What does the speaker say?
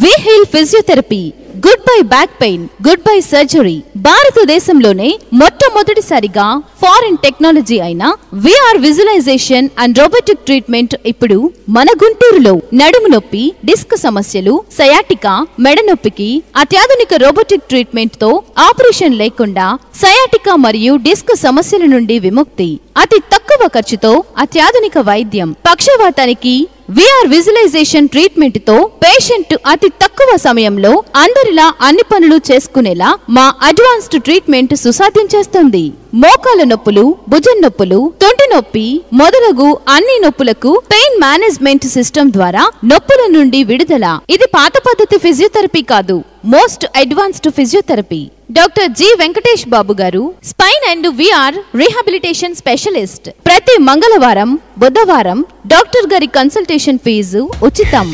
వి heal physiotherapy, goodbye back pain, goodbye surgery. భారతదేశంలోనే మొట్టమొదటిసారిగా foreign technology అయిన VR visualization and robotic treatment ఇప్పుడు మన గుంటూరులో. నడుము నొప్పి, డిస్క్ సమస్యలు, సయాటికా, మెడ నొప్పికి అత్యాధునిక రోబోటిక్ ట్రీట్మెంట్ తో ఆపరేషన్ లేకుండా సయాటికా మరియు డిస్క్ సమస్యల నుండి విముక్తి. అతి తక్కువ ఖర్చుతో అత్యాధునిక వైద్యం. పక్షవాతానికి విఆర్ విజువలైజేషన్ ట్రీట్మెంట్ తో పేషెంట్ అతి తక్కువ సమయంలో అందరిలా అన్ని పనులు చేసుకునేలా మా అడ్వాన్స్డ్ ట్రీట్మెంట్ సుసాధ్యం చేస్తుంది. మోకాల నొప్పులు, భుజం నొప్పులు, తొంటి నొప్పి మొదలగు అన్ని నొప్పులకు పెయిన్ మేనేజ్మెంట్ సిస్టమ్ ద్వారా నొప్పుల నుండి విడుదల. ఇది పాత పద్ధతి ఫిజియోథెరపీ కాదు, most advanced physiotherapy. Doctor G Venkatesh Babu garu, spine and VR rehabilitation specialist. ప్రతి మంగళవారం, బుధవారం డాక్టర్ గారి కన్సల్టేషన్ ఫీజు ఉచితం.